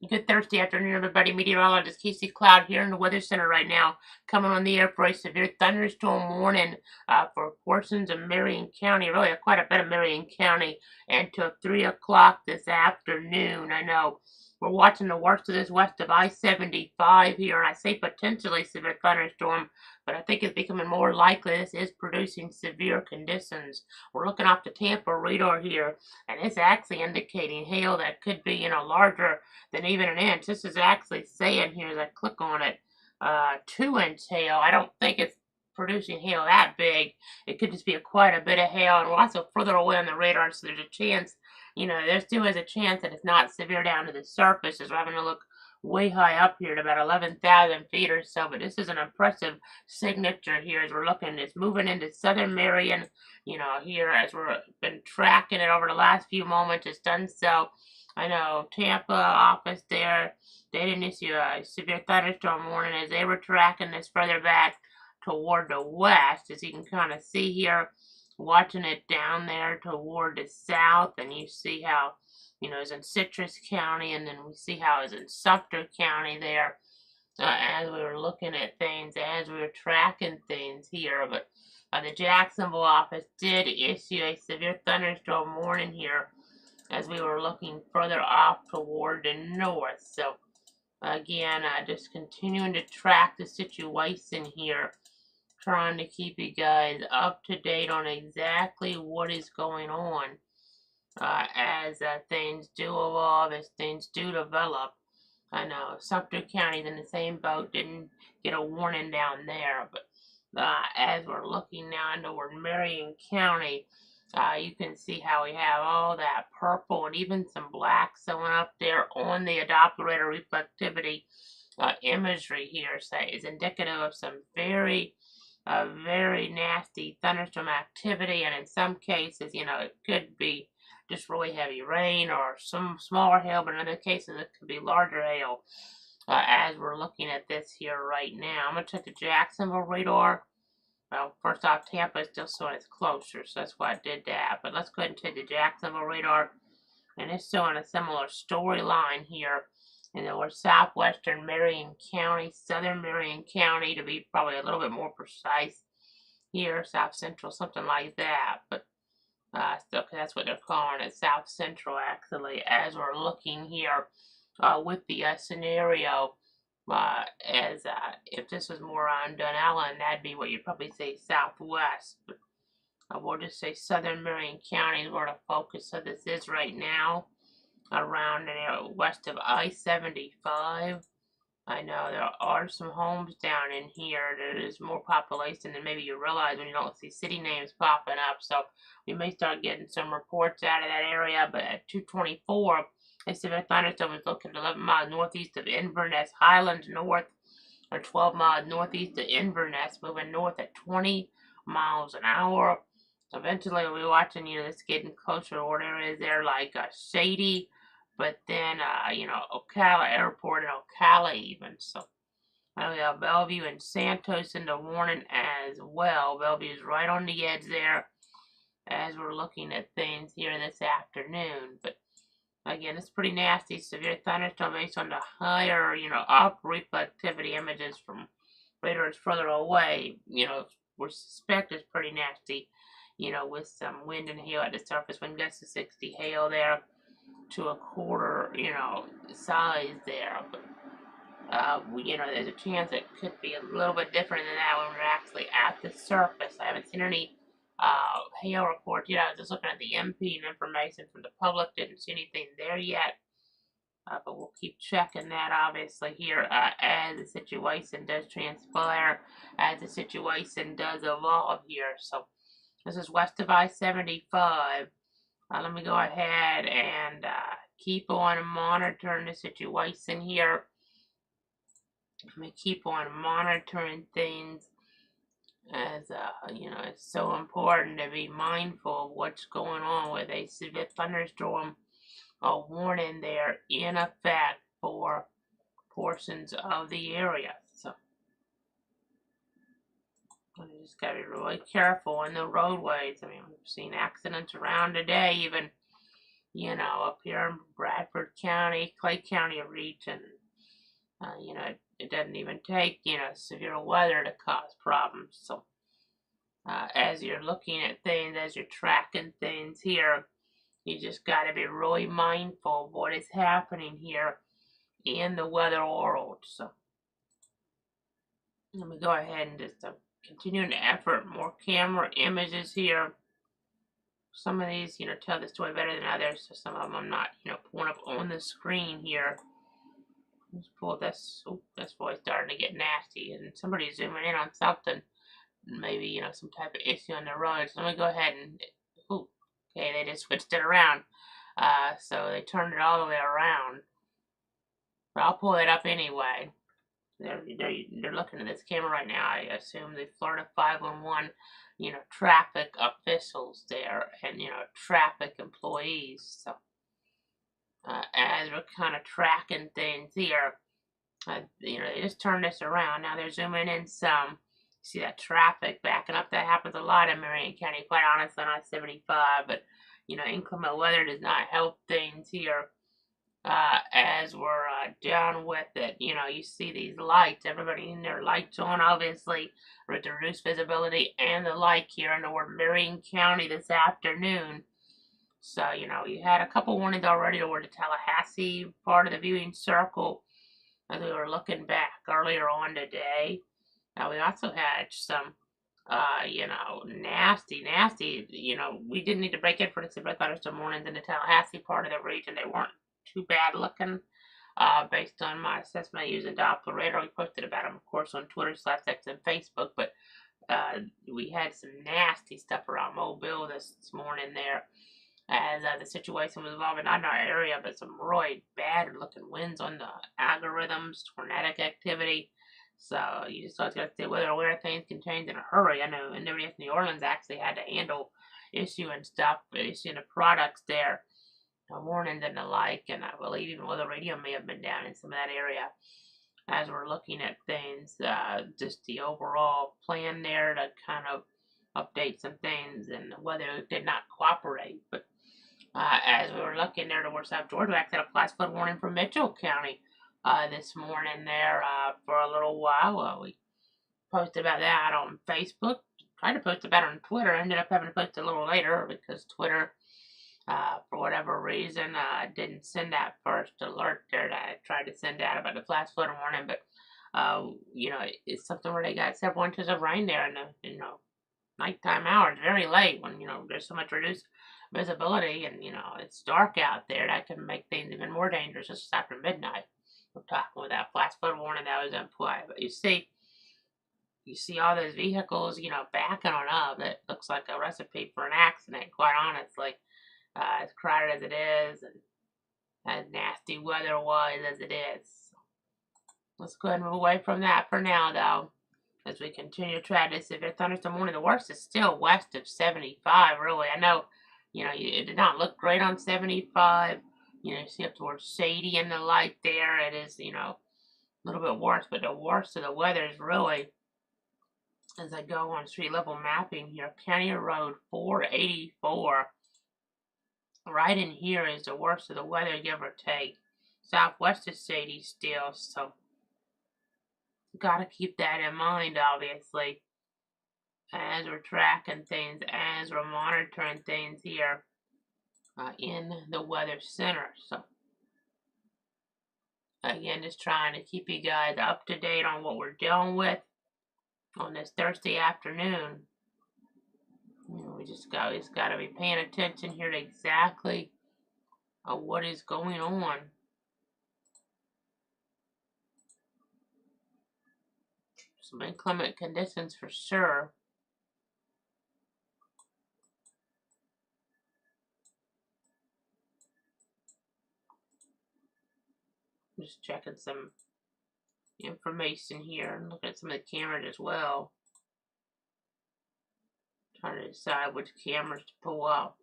Good Thursday afternoon, everybody. Meteorologist Casey Cloud here in the Weather Center right now, coming on the air for a severe thunderstorm warning for portions of Marion County, really quite a bit of Marion County, until 3 o'clock this afternoon. I know we're watching the worst of this west of I-75 here, and I say potentially severe thunderstorm, but I think it's becoming more likely this is producing severe conditions. We're looking off the Tampa radar here, and it's actually indicating hail that could be, larger than even an inch. This is actually saying here as I click on it, 2-inch hail. I don't think it's producing hail that big. It could just be quite a bit of hail, and we're also further away on the radar, so there's a chance, there still is a chance that it's not severe down to the surface, as we're having to look way high up here at about 11,000 feet or so. But this is an impressive signature here as we're looking. It's moving into southern Marion, here as we've been tracking it over the last few moments. It's done so. I know Tampa office there, they didn't issue a severe thunderstorm warning as they were tracking this further back toward the west, as you can kind of see here, watching it down there toward the south, and you see how, it's in Citrus County, and then we see how it's in Sumter County there, as we were looking at things, as we were tracking things here. But the Jacksonville office did issue a severe thunderstorm warning here as we were looking further off toward the north. So again, just continuing to track the situation here, trying to keep you guys up to date on exactly what is going on as things do evolve, as things do develop. I know Sumter County's in the same boat, didn't get a warning down there, but as we're looking now into Marion County, you can see how we have all that purple and even some black showing up there on the Doppler reflectivity imagery here. So is indicative of some very nasty thunderstorm activity, and in some cases, it could be just really heavy rain or some smaller hail, but in other cases it could be larger hail. As we're looking at this here right now, I'm going to check the Jacksonville radar. Well, first off, Tampa is still showing it's closer, so that's why I did that. But let's go ahead and take the Jacksonville radar, and it's showing a similar storyline here. And then we're southwestern Marion County, southern Marion County, to be probably a little bit more precise here, south central, something like that. But still, that's what they're calling it, south central, actually, as we're looking here with the scenario. As if this was more on Dunellen, that'd be what you'd probably say southwest. But we'll just say southern Marion County is where the focus of this is right now, around west of I-75. I know there are some homes down in here. There is more population than maybe you realize when you don't see city names popping up. So we may start getting some reports out of that area. But at 224, a severe thunderstorm is located 11 miles northeast of Inverness, Highlands North, or 12 miles northeast of Inverness, moving north at 20 miles an hour. Eventually, we'll be watching, this getting closer to what areas there, like Shady, but then, Ocala Airport and Ocala even. So we have Bellevue and Santos in the warning as well. Bellevue is right on the edge there as we're looking at things here this afternoon. But again, it's pretty nasty. Severe thunderstorm based on the higher, up reflectivity images from radars further away. We suspect it's pretty nasty, with some wind and hail at the surface. Wind gusts to 60, hail there to a quarter, size there. But, there's a chance it could be a little bit different than that when we're actually at the surface. I haven't seen any hail reports yet. I was just looking at the MP information from the public. Didn't see anything there yet. But we'll keep checking that, obviously, here as the situation does transpire, as the situation does evolve here. So this is west of I-75. Let me go ahead and keep on monitoring the situation here. Let me keep on monitoring things as, it's so important to be mindful of what's going on with a severe thunderstorm warning there in effect for portions of the area. So you just got to be really careful in the roadways. I mean, we've seen accidents around today, even up here in Bradford County, Clay County region. It doesn't even take, severe weather to cause problems. So, as you're looking at things, as you're tracking things here, you just got to be really mindful of what is happening here in the weather world. So, let me go ahead and just continue the effort. More camera images here. Some of these, tell the story better than others. So some of them I'm not, pulling up on the screen here. Let's pull this. Oh, this boy's starting to get nasty. And somebody's zooming in on something. Maybe, some type of issue on the road. So let me go ahead and, ooh, okay, they just switched it around. So they turned it all the way around. But I'll pull it up anyway. They're looking at this camera right now. I assume the Florida 511, traffic officials there and, traffic employees. So, as we're kind of tracking things here, they just turned this around. Now they're zooming in some. See that traffic backing up? That happens a lot in Marion County, quite honestly, on I-75. But, inclement weather does not help things here. As we're done with it, you see these lights. Everybody in their lights on, obviously, with the reduced visibility and the light here in the Marion County this afternoon. So, you had a couple warnings already toward the Tallahassee part of the viewing circle as we were looking back earlier on today. Now, we also had some, nasty, we didn't need to break in for the severe thunderstorm warnings in the Tallahassee part of the region. They weren't too bad looking, based on my assessment using Doppler radar. We posted about them, of course, on Twitter, /X, and Facebook, but we had some nasty stuff around Mobile this morning there, as the situation was evolving, not in our area, but some really bad looking winds on the algorithms, tornadic activity. So you just always got to stay weather aware. Things can change in a hurry. I know, and nobody in New Orleans actually had to handle issuing the products there, warnings and the like, and I believe even weather radio may have been down in some of that area. As we're looking at things, just the overall plan there to kind of update some things, and the weather did not cooperate. But as we were looking there towards South Georgia, we actually had a flash flood warning from Mitchell County this morning there for a little while. We posted about that on Facebook. Tried to post about it on Twitter. Ended up having to post it a little later because Twitter, for whatever reason, didn't send that first alert there that I tried to send out about the flash flood warning. But, it's something where they got several inches of rain there in the, nighttime hours, very late when, there's so much reduced visibility and, it's dark out there. That can make things even more dangerous just after midnight. We're talking with that flash flood warning that was in play. But you see all those vehicles, backing on up. It looks like a recipe for an accident, quite honestly. As crowded as it is, and as nasty weather-wise as it is. Let's go ahead and move away from that for now, though, as we continue to try this severe thunderstorm warning. The worst is still west of 75, really. I know, it did not look great on 75. You see up towards Shady and the light there. It is, a little bit worse, but the worst of the weather is really, as I go on street level mapping here, County Road 484. Right in here is the worst of the weather, give or take. Southwest is shady still, so gotta keep that in mind, obviously, as we're tracking things, as we're monitoring things here in the weather center. So, again, just trying to keep you guys up to date on what we're dealing with on this Thursday afternoon. We just got to be paying attention here to exactly what is going on. Some inclement conditions for sure. Just checking some information here and looking at some of the cameras as well. Trying to decide which cameras to pull up.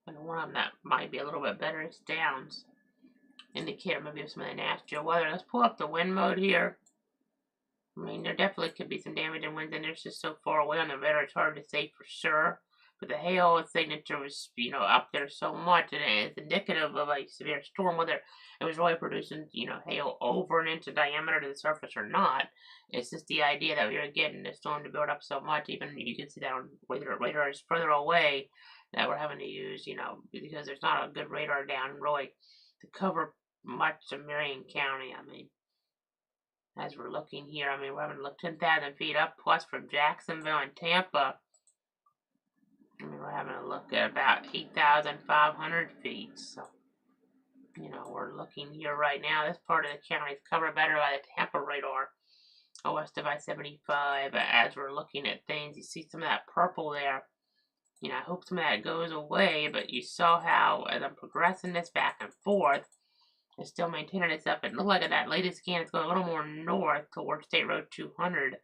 And one of them that might be a little bit better is Downs. Indicator maybe of some of the nastier weather. Let's pull up the wind mode here. I mean, there definitely could be some damage in winds, and they're just so far away on the radar, it's hard to say for sure. but the hail signature was, up there so much, and it's indicative of a severe storm, whether it was really producing, hail over an inch of diameter to the surface or not. It's just the idea that we were getting the storm to build up so much, even you can see that on radar is further away, that we're having to use, because there's not a good radar down really to cover much of Marion County. I mean, as we're looking here, we're having to look 10,000 feet up plus from Jacksonville and Tampa. We're having to look at about 8,500 feet. So, we're looking here right now. This part of the county is covered better by the Tampa radar, west of I-75. As we're looking at things, you see some of that purple there. I hope some of that goes away, but you saw how, as I'm progressing this back and forth, it's still maintaining itself. It looked like at that latest scan, it's going a little more north towards State Road 200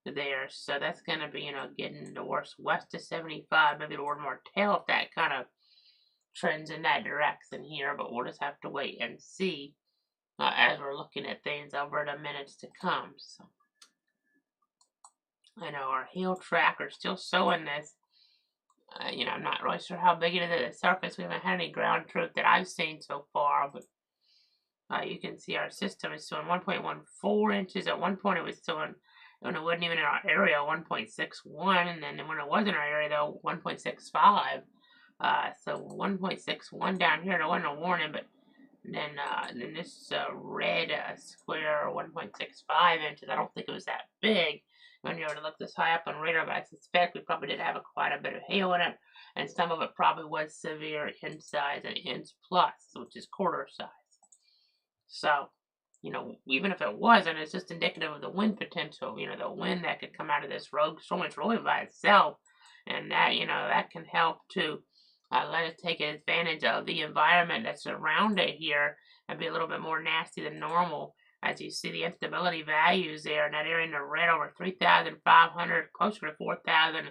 there. So that's going to be, getting towards west of 75, maybe toward Martell, if that kind of trends in that direction here. But we'll just have to wait and see as we're looking at things over the minutes to come. So I know our hail tracker is still showing this. I'm not really sure how big it is at the surface. We haven't had any ground truth that I've seen so far, but you can see our system is showing 1.14 inches. At one point it was showing, when it wasn't even in our area, 1.61, and then when it was in our area, though, 1.65. So 1.61 down here, there wasn't a warning, but then this red square, 1.65 inches, I don't think it was that big when you were to look this high up on radar, but I suspect we probably did have quite a bit of hail in it, and some of it probably was severe inch size, an inch plus, which is quarter size. So, even if it wasn't, it's just indicative of the wind potential, the wind that could come out of this rogue storm. It's really by itself, and that, that can help to let us take advantage of the environment that's around it here and be a little bit more nasty than normal. As you see the instability values there in that area in the red, over 3,500, closer to 4,000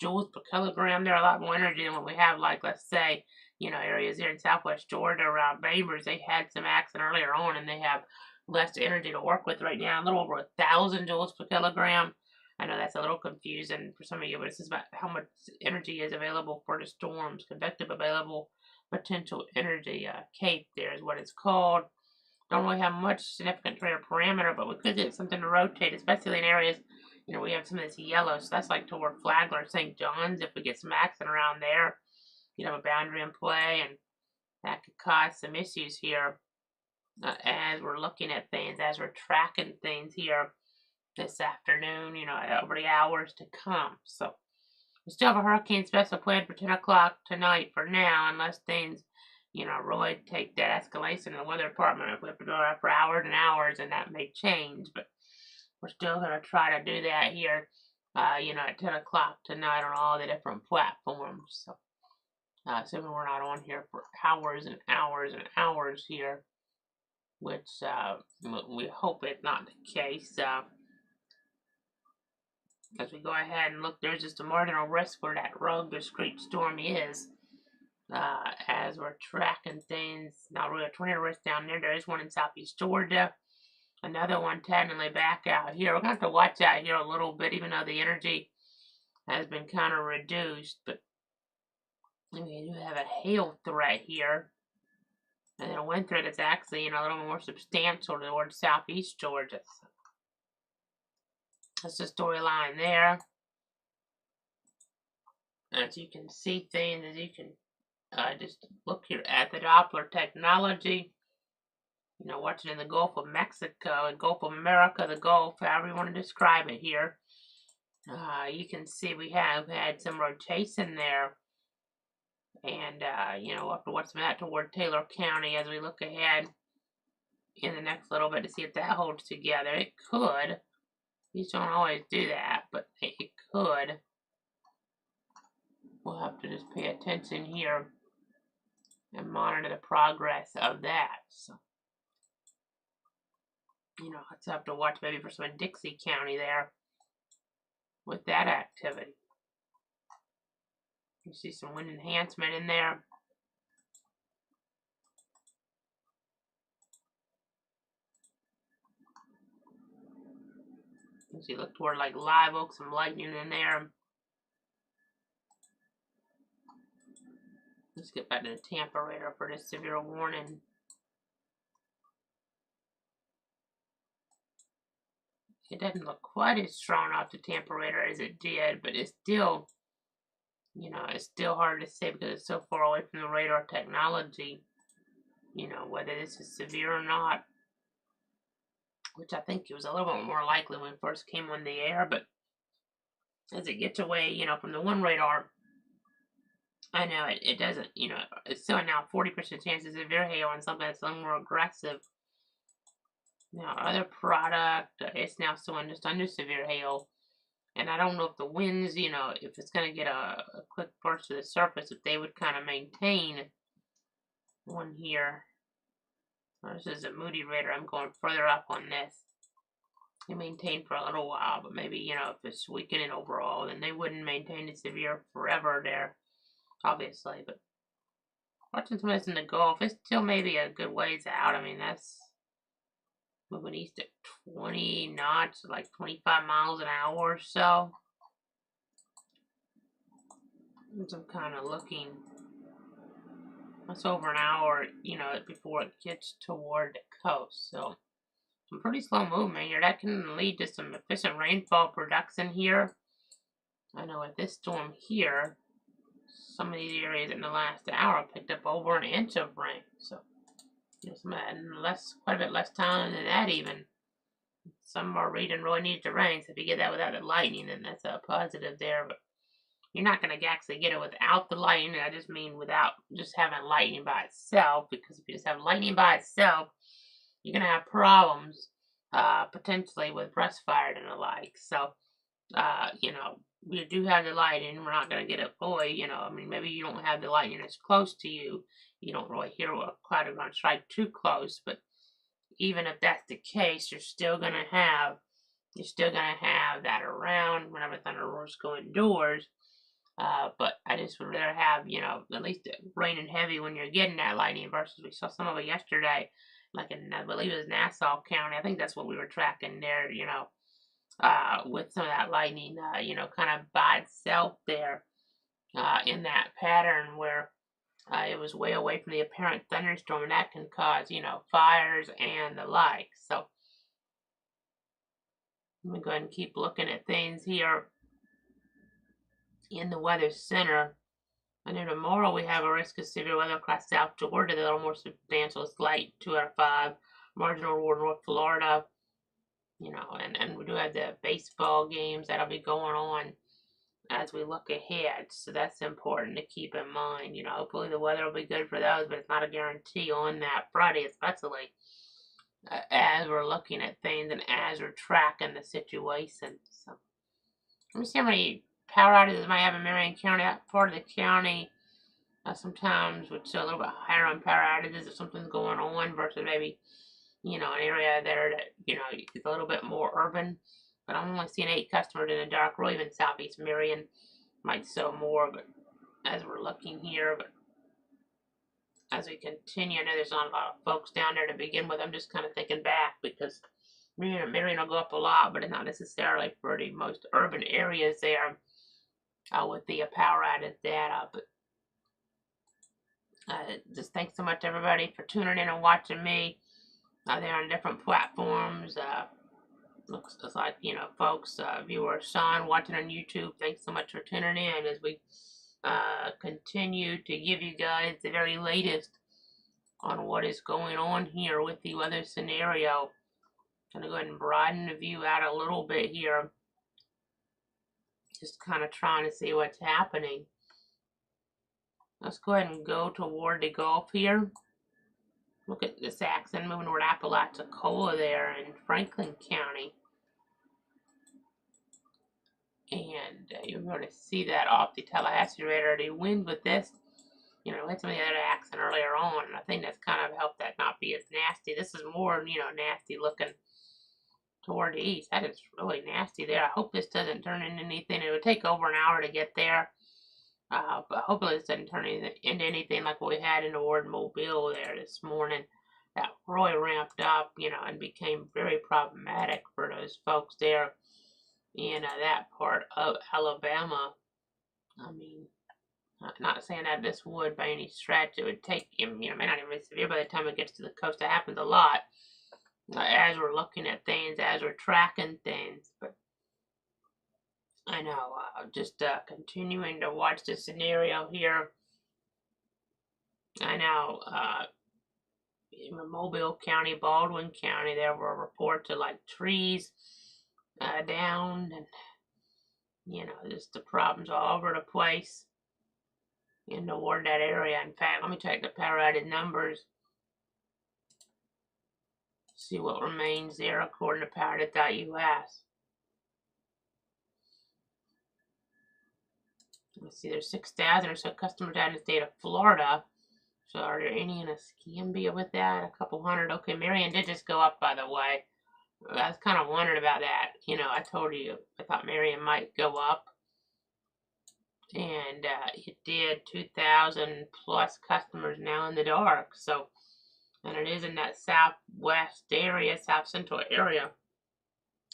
joules per kilogram. They're a lot more energy than what we have, like, let's say, areas here in southwest Georgia around Babers. They had some accident earlier on, and they have less energy to work with right now, a little over 1,000 joules per kilogram. I know that's a little confusing for some of you, but it's just about how much energy is available for the storms. Convective available potential energy, CAPE there is what it's called. Don't really have much significant trade or parameter, but we could get something to rotate, especially in areas, we have some of this yellow, so that's like toward Flagler, St. John's. If we get some accident around there, a boundary in play, and that could cause some issues here as we're looking at things, as we're tracking things here this afternoon, over the hours to come. So we still have a hurricane special planned for 10 o'clock tonight for now, unless things, really take that escalation in the weather department. If we have to go out for hours and hours, and that may change, but we're still going to try to do that here, at 10 o'clock tonight on all the different platforms. So, assuming we're not on here for hours and hours and hours here, which we hope it's not the case. As we go ahead and look, there's just a marginal risk where that rogue discrete storm is. As we're tracking things, not really a tornado risk down there. There is one in southeast Georgia. Another one technically back out here. We're going to have to watch out here a little bit, even though the energy has been kind of reduced. But we do have a hail threat here. And then a wind threat that's actually, a little more substantial towards southeast Georgia. So that's the storyline there. As you can see things, as you can just look here at the Doppler technology. Watching in the Gulf of Mexico, the Gulf of America, the Gulf, however you want to describe it here. You can see we have had some rotation there. And, we'll have to watch that toward Taylor County as we look ahead in the next little bit to see if that holds together. It could. These don't always do that, but it could. We'll have to just pay attention here and monitor the progress of that. So, let's have to watch maybe for some in Dixie County there with that activity. You see some wind enhancement in there. You see, look toward like Live Oak, some lightning in there. Let's get back to the Tampa radar for this severe warning. It doesn't look quite as strong off the Tampa radar as it did, but it's still, you know, it's still hard to say because it's so far away from the radar technology, you know, whether this is severe or not, which I think it was a little bit more likely when it first came on the air, but as it gets away, you know, from the one radar, I know it doesn't, you know, it's still now 40% chance of severe hail on something that's a little more aggressive. Now, other product, it's now still just under severe hail. And I don't know if the winds, you know, if it's going to get a quick burst to the surface, if they would kind of maintain one here. This is a Moody radar. I'm going further up on this. They maintain for a little while, but maybe, you know, if it's weakening overall, then they wouldn't maintain the severe forever there, obviously. But watching some of this in the Gulf, it's still maybe a good ways out. I mean, that's moving east at 20 knots, like 25 miles an hour or so. I'm kind of looking. That's over an hour, you know, before it gets toward the coast. So, some pretty slow movement here. That can lead to some efficient rainfall production here. I know with this storm here, some of these areas in the last hour picked up over an inch of rain. So, you know, some of that in quite a bit less time than that even. Some are reading really needs to rain. So if you get that without the lightning, then that's a positive there. But you're not going to actually get it without the lightning. I just mean without just having lightning by itself. Because if you just have lightning by itself, you're going to have problems potentially with brush fire and the like. So, you know, we do have the lightning. We're not going to get it fully, you know. I mean, maybe you don't have the lightning as close to you. You don't really hear a cloud is going to strike too close. But even if that's the case, you're still going to have that around whenever thunder roars go indoors. But I just would rather have, you know, at least raining heavy when you're getting that lightning versus we saw some of it yesterday, like in, I believe it was Nassau County. I think that's what we were tracking there, you know, with some of that lightning, you know, kind of by itself there, in that pattern where it was way away from the apparent thunderstorm, and that can cause, you know, fires and the like. So, let me go ahead and keep looking at things here in the weather center. I know tomorrow we have a risk of severe weather across South Georgia. They're a little more substantial. It's light 2 out of 5. Marginal reward North Florida. You know, and we do have the baseball games that'll be going on as we look ahead. So that's important to keep in mind. You know, hopefully the weather will be good for those, but it's not a guarantee on that Friday, especially as we're looking at things and as we're tracking the situation. So let me see how many power outages might have in Marion County. That part of the county sometimes would show a little bit higher on power outages if something's going on versus maybe, you know, an area there that, you know, is a little bit more urban. But I'm only seeing 8 customers in the dark, or even southeast Marion might show more, but as we're looking here, but as we continue, I know there's not a lot of folks down there to begin with. I'm just kind of thinking back because Marion will go up a lot, but it's not necessarily for the most urban areas there with the power outage data. But just thanks so much, everybody, for tuning in and watching me. They're on different platforms. Looks like, you know, folks, viewer Sean watching on YouTube, thanks so much for tuning in as we continue to give you guys the very latest on what is going on here with the weather scenario. I'm going to go ahead and broaden the view out a little bit here. Just kind of trying to see what's happening. Let's go ahead and go toward the Gulf here. Look at this accent moving toward Apalachicola there in Franklin County. And you're going to see that off the Tallahassee radar. The wind with this, you know, we had some of the other accent earlier on, and I think that's kind of helped that not be as nasty. This is more, you know, nasty looking toward the east. That is really nasty there. I hope this doesn't turn into anything. It would take over an hour to get there. But hopefully this doesn't turn into anything like what we had in the Ward Mobile there this morning. That really ramped up, you know, and became very problematic for those folks there in that part of Alabama. I mean, Not saying that this would by any stretch. It would take, you know, may not even be severe by the time it gets to the coast. It happens a lot as we're looking at things, as we're tracking things. But I know, just continuing to watch the scenario here. I know, in Mobile County, Baldwin County, there were reports of like trees down, and you know, just the problems all over the place in toward that area. In fact, let me check the power outage numbers. See what remains there according to PowerNet.us. Let's see, there's 6,000 or so customers out in the state of Florida. So are there any in Escambia with that? A couple hundred. Okay, Marion did just go up, by the way. I was kind of wondering about that. You know, I told you I thought Marion might go up. And it did. 2,000 plus customers now in the dark. So, and it is in that southwest area, south central area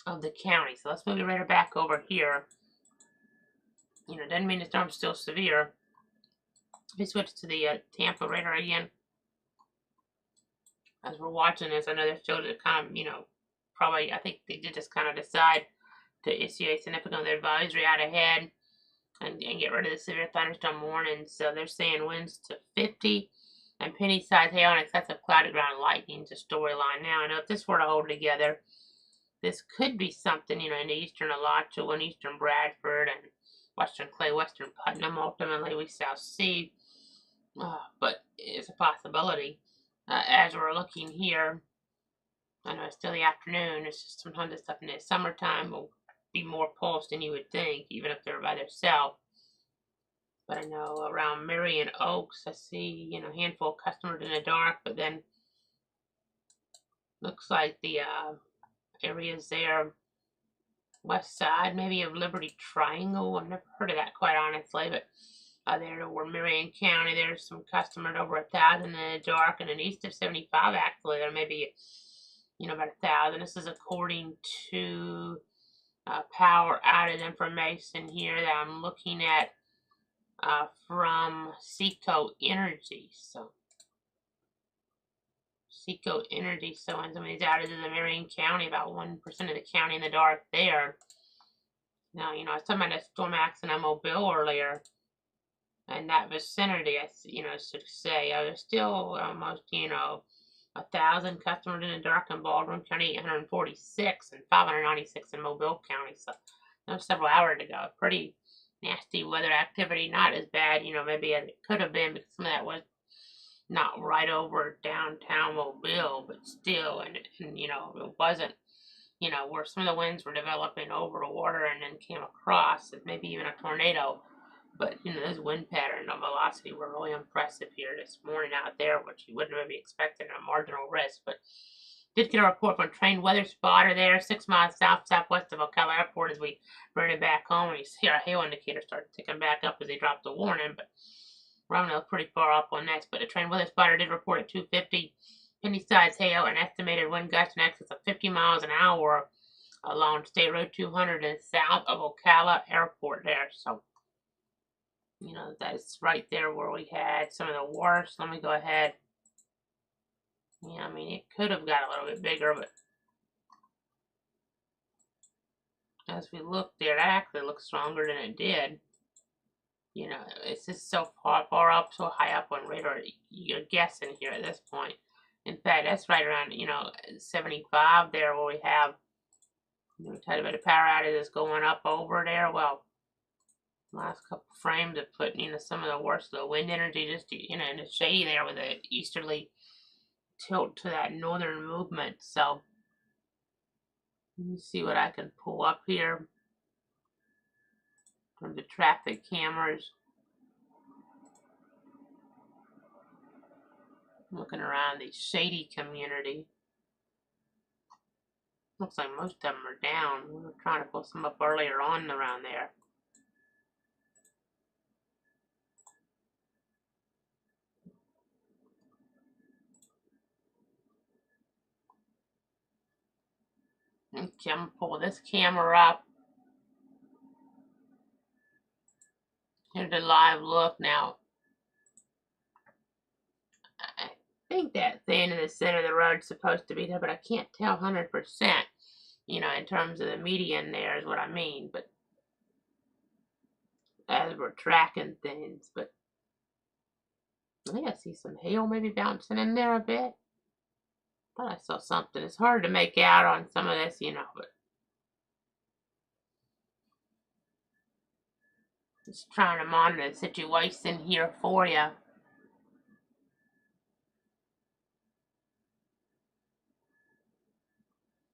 of the county. So let's move the radar back over here. You know, doesn't mean the storm's still severe. We switch to the Tampa radar again. As we're watching this, I know they're still kind of, you know, probably, I think they did just kind of decide to issue a significant advisory out ahead and get rid of the severe thunderstorm warning. So they're saying winds to 50 and penny-sized hail and excessive cloudy ground lightning is a storyline. Now, I know if this were to hold together, this could be something, you know, in the eastern Alachua and eastern Bradford and western Clay, western Putnam. Ultimately, we shall see. But it's a possibility. As we're looking here, I know it's still the afternoon. It's just sometimes this stuff in the summertime will be more pulsed than you would think, even if they're by themselves. But I know around Marion Oaks, I see, you know, a handful of customers in the dark, but then looks like the areas there, west side, maybe of Liberty Triangle. I've never heard of that, quite honestly, but there over Marion County, there's some customers over 1,000 in the dark, and then east of 75, actually, there may be, you know, about 1,000. This is according to power outage information here that I'm looking at from Seco Energy. So Seco Energy showing some of these outages in Marion County, about 1% of the county in the dark there. Now, you know, I was talking about that storm accident in Mobile earlier, and that vicinity, you know, should say, there's still almost, you know, 1,000 customers in the dark in Baldwin County, 846, and 596 in Mobile County. So, that was several hours ago. Pretty nasty weather activity, not as bad, you know, maybe as it could have been, because some of that was not right over downtown Mobile, but still, and you know, it wasn't, you know, where some of the winds were developing over the water and then came across, and maybe even a tornado. But, you know, those wind pattern and velocity were really impressive here this morning out there, which you wouldn't maybe expect in a marginal risk. But did get a report from Train Weather Spotter there, 6 miles southwest of Ocala Airport as we bring it back home. And you see our hail indicator start ticking back up as they dropped the warning. But we're running pretty far up on that. But the Train Weather Spotter did report at 250 penny-sized hail and estimated wind gusts in excess of 50 miles an hour along State Road 200 and south of Ocala Airport there. So, you know, that's right there where we had some of the worst. Let me go ahead. Yeah, I mean, it could have got a little bit bigger, but as we look there, it actually looks stronger than it did. You know, it's just so far up, so high up on radar, you're guessing here at this point. In fact, that's right around, you know, 75 there where we have, you know, we talked about the power outages going up over there. Well, last couple frames have put, you know, some of the worst of the wind energy just, you know, in the shade there with the easterly tilt to that northern movement. So let me see what I can pull up here from the traffic cameras. Looking around the shady community. Looks like most of them are down. We were trying to pull some up earlier on around there. Okay, I'm going to pull this camera up. Here's Here's a live look now. I think that thing in the center of the road is supposed to be there, but I can't tell 100%. You know, in terms of the median there is what I mean. But as we're tracking things, but I think I see some hail maybe bouncing in there a bit. Thought I saw something. It's hard to make out on some of this, you know, but just trying to monitor the situation here for you.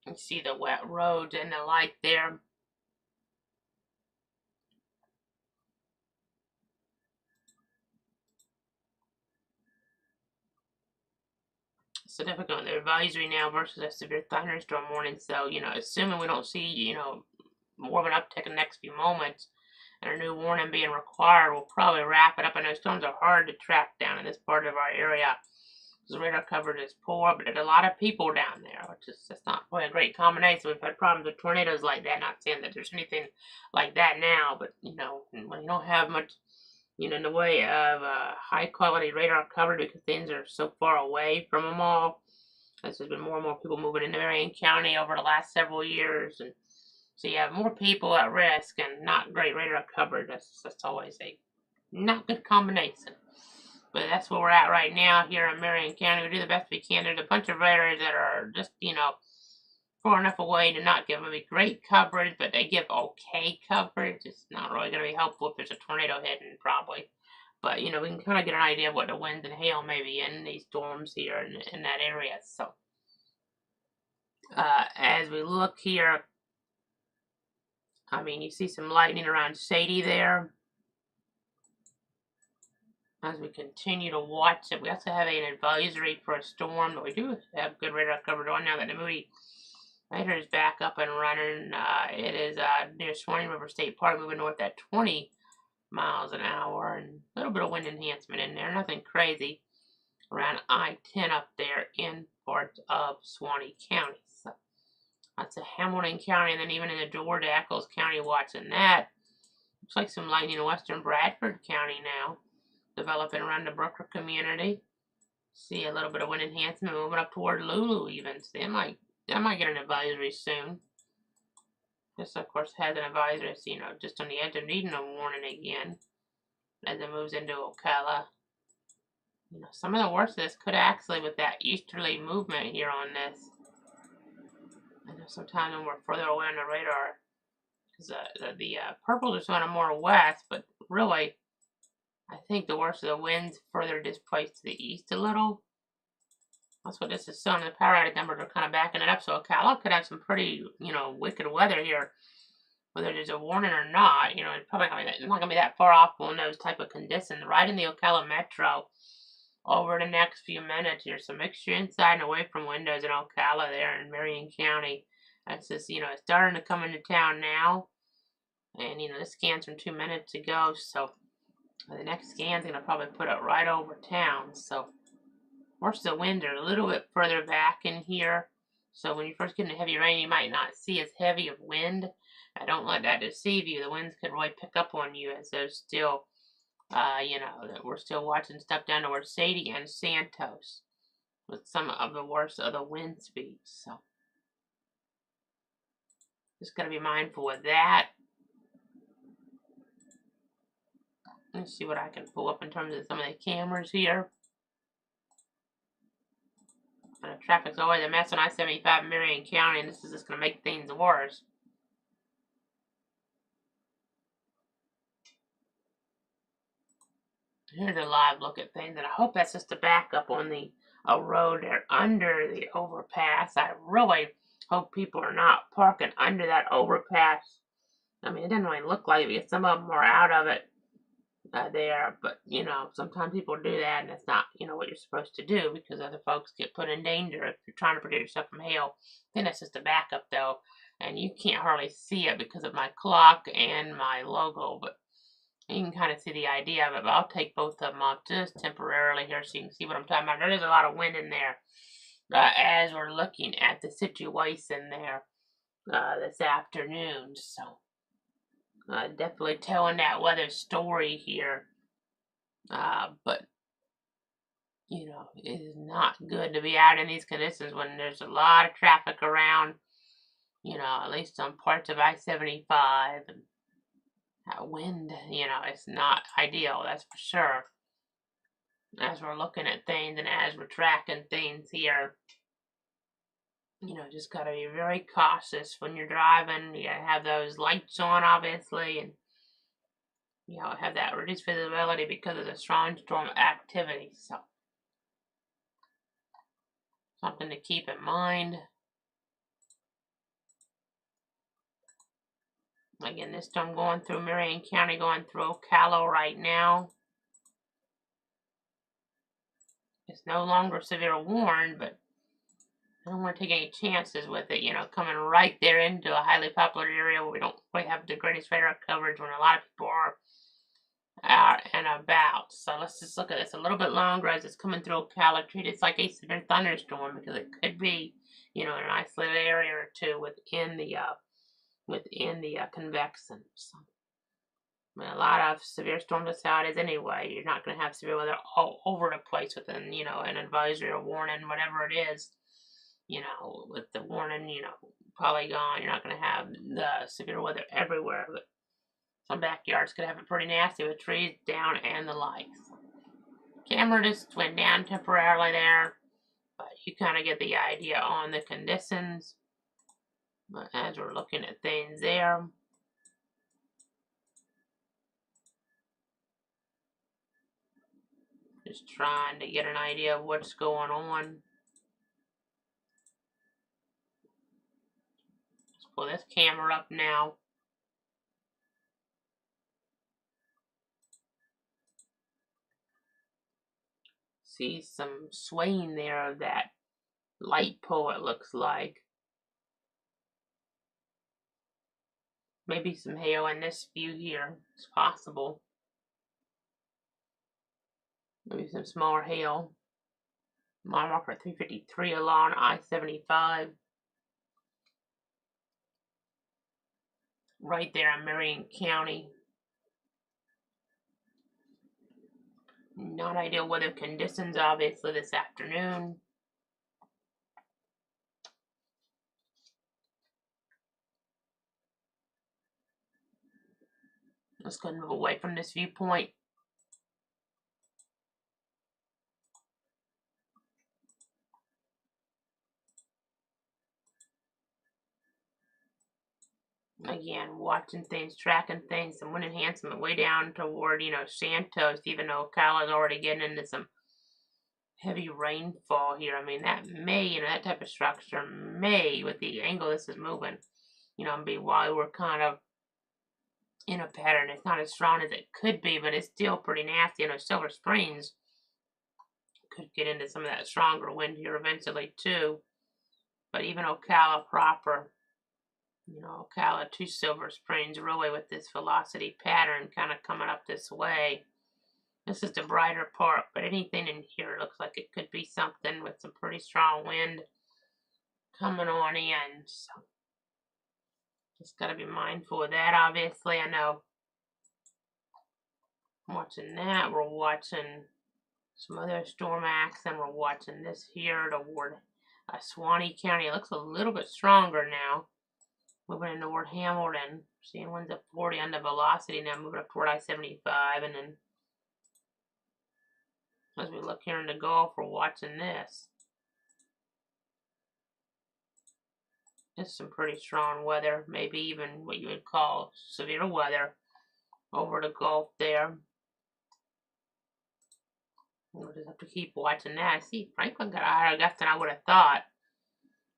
You see the wet roads and the light there. Significant advisory now versus a severe thunderstorm warning. So, you know, assuming we don't see, you know, more of an uptick in the next few moments and a new warning being required, we'll probably wrap it up. I know storms are hard to track down in this part of our area because the radar coverage is poor, but there's a lot of people down there, which is just not really a great combination. We've had problems with tornadoes like that. Not saying that there's anything like that now, but, you know, when you don't have much, you know, in the way of high quality radar coverage because things are so far away from them all. There's been more and more people moving into Marion County over the last several years, and so you have more people at risk and not great radar coverage. That's always a not good combination. But that's where we're at right now here in Marion County. We do the best we can. There's a bunch of radars that are just, you know, far enough away to not give maybe great coverage, but they give okay coverage. It's not really going to be helpful if there's a tornado hitting, probably. But, you know, we can kind of get an idea of what the winds and hail may be in these storms here in that area. So, as we look here, I mean, you see some lightning around Sadie there. As we continue to watch it, we also have an advisory for a storm, but we do have good radar coverage on now that the Moody radar is back up and running. It is near Swanee River State Park, moving north at 20 miles an hour, and a little bit of wind enhancement in there. Nothing crazy around I-10 up there in parts of Swanee County. So that's a Hamilton County, and then even in the George Eccles County, watching that. Looks like some lightning in western Bradford County now, developing around the Brooker community. See a little bit of wind enhancement moving up toward Lulu even. So they might get an advisory soon. This, of course, has an advisory, so, you know, just on the edge of needing a warning again as it moves into Ocala. You know, some of the worst of this could actually, with that easterly movement here on this. I know sometimes when we're further away on the radar, because the purples are sort of more west, but really, I think the worst of the winds further displaced to the east a little. That's what this is showing. The power outage numbers are kind of backing it up, so Ocala could have some pretty, you know, wicked weather here, whether there's a warning or not. You know, it's probably not going to be that far off on those type of conditions. Right in the Ocala metro, over the next few minutes, there's some mixture inside and away from windows in Ocala there in Marion County. That's just, you know, it's starting to come into town now, and, you know, this scan's from 2 minutes ago, so the next scan's going to probably put it right over town. So worst of the winds are a little bit further back in here. So when you first get into heavy rain, you might not see as heavy of wind. Don't let that deceive you. The winds could really pick up on you as there's still, you know, that we're still watching stuff down towards Sadie and Santos with some of the worst of the wind speeds. So just got to be mindful of that. Let's see what I can pull up in terms of some of the cameras here. And the traffic's always a mess on I-75 in Marion County, and this is just going to make things worse. Here's a live look at things, and I hope that's just a backup on the road there under the overpass. I really hope people are not parking under that overpass. I mean, it doesn't really look like it because some of them are out of it there, but, you know, sometimes people do that, and it's not, you know, what you're supposed to do because other folks get put in danger if you're trying to protect yourself from hail. I think that's just a backup, though, and you can't hardly see it because of my clock and my logo, but you can kind of see the idea of it. But I'll take both of them off just temporarily here so you can see what I'm talking about. There is a lot of wind in there as we're looking at the situation there this afternoon, so definitely telling that weather story here. But you know, it is not good to be out in these conditions when there's a lot of traffic around. You know, at least on parts of I-75, and that wind. You know, it's not ideal. That's for sure. As we're looking at things and as we're tracking things here, you know, just gotta be very cautious when you're driving. You gotta have those lights on, obviously, and you know, have that reduced visibility because of the strong storm activity. So, something to keep in mind. Again, this storm going through Marion County, going through Ocala right now. It's no longer severe warned, but I don't want to take any chances with it, you know, coming right there into a highly popular area where we don't quite have the greatest radar coverage when a lot of people are out and about. So let's just look at this a little bit longer as it's coming through Ocala. Treat it like a severe thunderstorm because it could be, you know, in an isolated area or two within the convection. So, I mean, a lot of severe storms that's how it is anyway. You're not going to have severe weather all over the place within, you know, an advisory or warning, whatever it is. You know, with the warning, you know, polygon, you're not going to have the severe weather everywhere. But some backyards could have it pretty nasty with trees down and the lights. Camera just went down temporarily there, but you kind of get the idea on the conditions. But as we're looking at things there, just trying to get an idea of what's going on. Let's pull this camera up now. See some swaying there of that light pole, it looks like. Maybe some hail in this view here. It's possible. Maybe some smaller hail. Mile marker 353 along I-75. Right there in Marion County. Not ideal weather conditions, obviously, this afternoon. Let's go and move away from this viewpoint. Again, watching things, tracking things, some wind enhancement way down toward, you know, Santos, even though Ocala's already getting into some heavy rainfall here. I mean, that may, you know, that type of structure may, with the angle this is moving, you know, be why we're kind of in a pattern. It's not as strong as it could be, but it's still pretty nasty. You know, Silver Springs could get into some of that stronger wind here eventually, too. But even Ocala proper, you know, Ocala to Silver Springs, really with this velocity pattern kind of coming up this way. This is the brighter part, but anything in here looks like it could be something with some pretty strong wind coming on in. So just got to be mindful of that, obviously. I know I'm watching that. We're watching some other storm acts, and we're watching this here toward Suwannee County. It looks a little bit stronger now. Moving in toward Hamilton. Seeing one's at 40 on the velocity now, moving up toward I-75. And then as we look here in the Gulf, we're watching this. This is some pretty strong weather, maybe even what you would call severe weather over the Gulf there. We'll just have to keep watching that. I see Franklin got a higher gust than I would have thought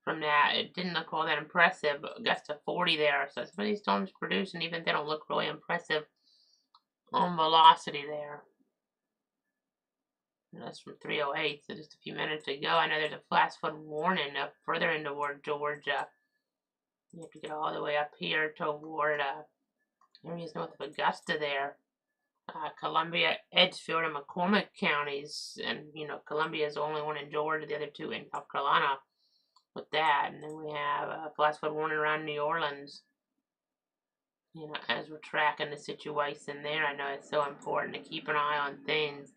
from that. It didn't look all that impressive, but gust of 40 there. So some of these storms produce, and even they don't look really impressive on velocity there. And that's from 308, so just a few minutes ago. I know there's a flash flood warning up further into Georgia. You have to get all the way up here toward areas north of Augusta there. Columbia, Edgefield, and McCormick counties. And, you know, Columbia is the only one in Georgia, the other two in South Carolina with that. And then we have a flash flood warning around New Orleans. You know, as we're tracking the situation there, I know it's so important to keep an eye on things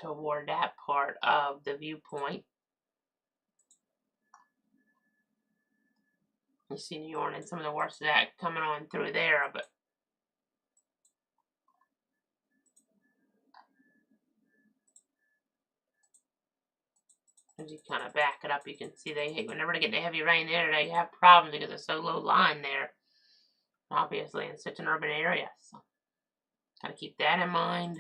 toward that part of the viewpoint. You see New York and some of the worst of that coming on through there, but as you kind of back it up, you can see whenever they get the heavy rain there, they have problems because it's so low lying there, obviously, in such an urban area. So, gotta keep that in mind.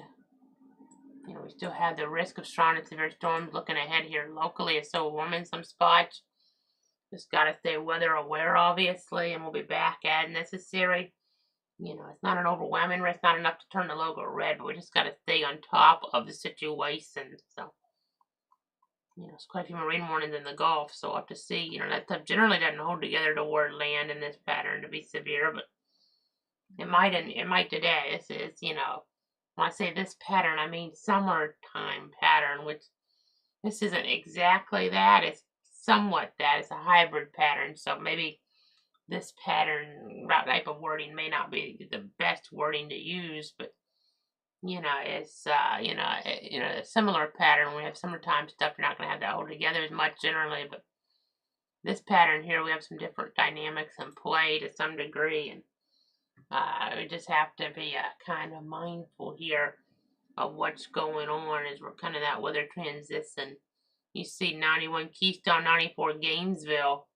You know, we still have the risk of strong and severe storms looking ahead here locally. It's so warm in some spots. Just gotta stay weather aware, obviously, and we'll be back as necessary. You know, it's not an overwhelming risk, not enough to turn the logo red, but we just gotta stay on top of the situation. So, you know, it's quite a few marine warnings in the Gulf, so up to sea, you know, that stuff generally doesn't hold together toward land in this pattern to be severe, but it might today. This is, you know, when I say this pattern, I mean summertime pattern, which this isn't exactly that. It's somewhat that. It's a hybrid pattern, so maybe this pattern type of wording may not be the best wording to use, but you know, it's a similar pattern. We have summertime stuff. You're not going to have that hold together as much generally, but this pattern here, we have some different dynamics in play to some degree, and we just have to be kind of mindful here of what's going on as we're kind of that weather transition. You see 91 Keystone, 94 Gainesville.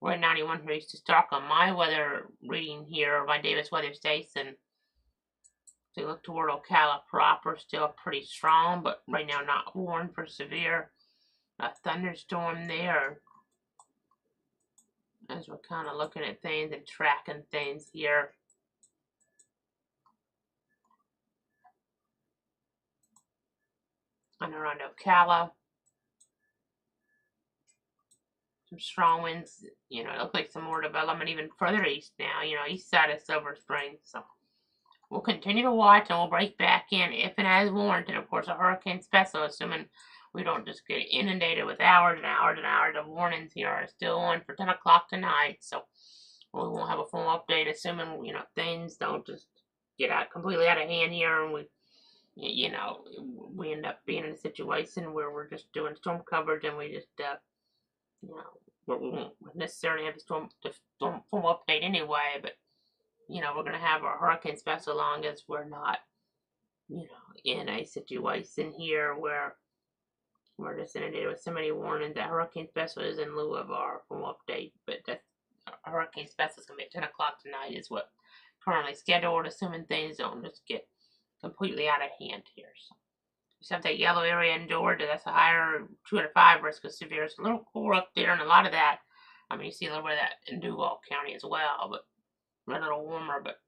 We're at 91 here. Used to start on my weather reading here, my Davis Weather Station. So you look toward Ocala proper, still pretty strong, but right now not warned for severe thunderstorm there. As we're kind of looking at things and tracking things here. And around Ocala, some strong winds, you know, it looks like some more development even further east now, you know, east side of Silver Spring. So we'll continue to watch and we'll break back in if and as warranted. Of course, a hurricane special, assuming we don't just get inundated with hours and hours and hours of warnings here, are still on for 10 o'clock tonight. So we won't have a full update, assuming, you know, things don't just get completely out of hand here and you know, we end up being in a situation where we're just doing storm coverage and we just, you know, we won't necessarily have the storm full update anyway, but, you know, we're going to have our hurricane special long as we're not, you know, in a situation here where we're just inundated with so many warnings that hurricane special is in lieu of our full update, but that hurricane special is going to be at 10 o'clock tonight is what currently scheduled, assuming things don't just get completely out of hand here. So we have that yellow area in Georgia. That's a higher 2 out of 5 risk of severe. It's a little cool up there, and a lot of that. I mean, you see a little bit of that in Duval County as well, but a little warmer. But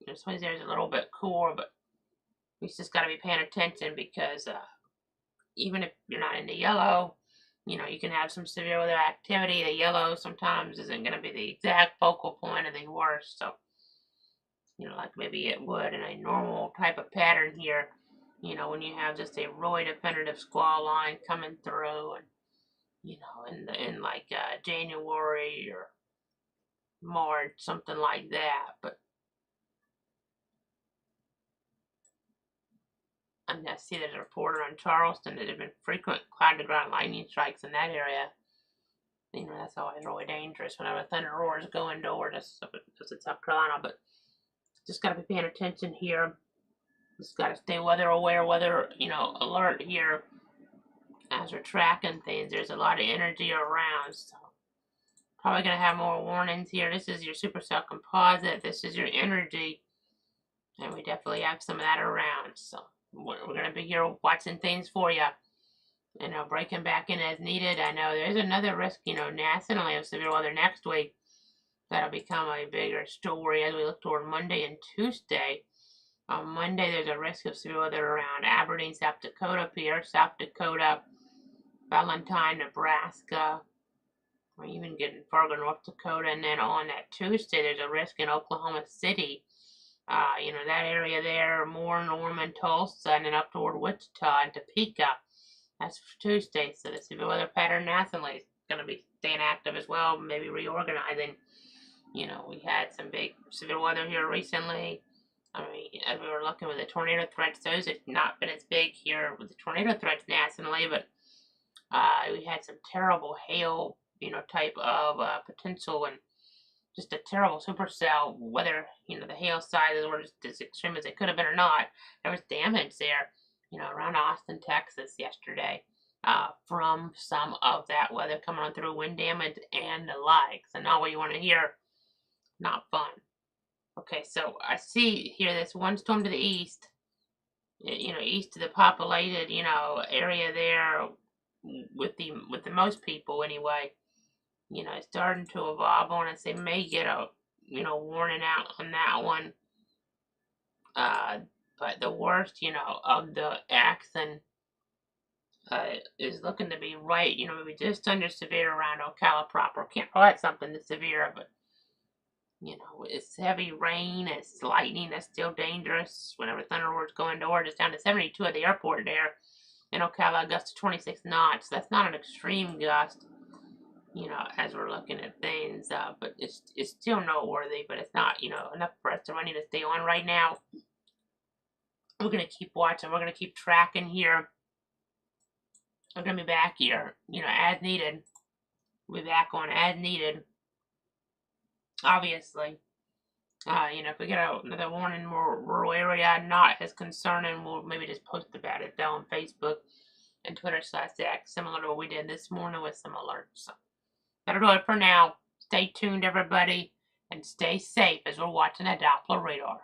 this way there's a little bit cooler. But we just got to be paying attention because even if you're not in the yellow, you know, you can have some severe weather activity. The yellow sometimes isn't going to be the exact focal point of the worst. So, you know, like maybe it would in a normal type of pattern here, you know, when you have just a really definitive squall line coming through and, you know, in like January or March, something like that. But I see there's a reporter on Charleston that there have been frequent cloud-to-ground lightning strikes in that area. You know, that's always really dangerous whenever thunder roars go indoors. That's up in South Carolina, but just got to be paying attention here. Just got to stay weather aware, weather, you know, alert here as we're tracking things. There's a lot of energy around, so probably going to have more warnings here. This is your supercell composite. This is your energy, and we definitely have some of that around. So we're going to be here watching things for you, you know, breaking back in as needed. I know there's another risk, you know, nationally of severe weather next week. That'll become a bigger story as we look toward Monday and Tuesday. On Monday, there's a risk of severe weather around Aberdeen, South Dakota, Pierce, South Dakota, Valentine, Nebraska, or even getting further North Dakota. And then on that Tuesday, there's a risk in Oklahoma City. You know, that area there, more Norman, Tulsa, and then up toward Wichita and Topeka. That's for Tuesday. So the severe weather pattern nationally is going to be staying active as well, maybe reorganizing. You know, we had some big severe weather here recently. I mean, as we were looking with the tornado threats, those have not been as big here with the tornado threats nationally, but we had some terrible hail, type of potential, and just a terrible supercell. Whether the hail sizes were just as extreme as they could have been or not, there was damage there, around Austin, Texas yesterday, from some of that weather coming on through, wind damage and the like. So not what you want to hear. Not fun. Okay, so I see here this one storm to the east, east of the populated, area there with the most people anyway. It's starting to evolve on us. They may get a, warning out on that one. But the worst, of the action is looking to be right, maybe just under severe around Ocala proper. Can't call it something that's severe, but it's heavy rain, it's lightning, that's still dangerous. Whenever thunderwords go into order, it's down to 72 at the airport there in Ocala, gust to 26 knots. That's not an extreme gust, as we're looking at things, but it's still noteworthy, but it's not, enough for us to really need to stay on right now. We're going to keep watching, we're going to keep tracking here. We're going to be back here, as needed. We'll be back on as needed. Obviously, if we get another warning, more rural area, not as concerning, we'll maybe just post about it though on Facebook and Twitter/X, similar to what we did this morning with some alerts. So that'll do it for now. Stay tuned, everybody, and stay safe as we're watching a Doppler radar.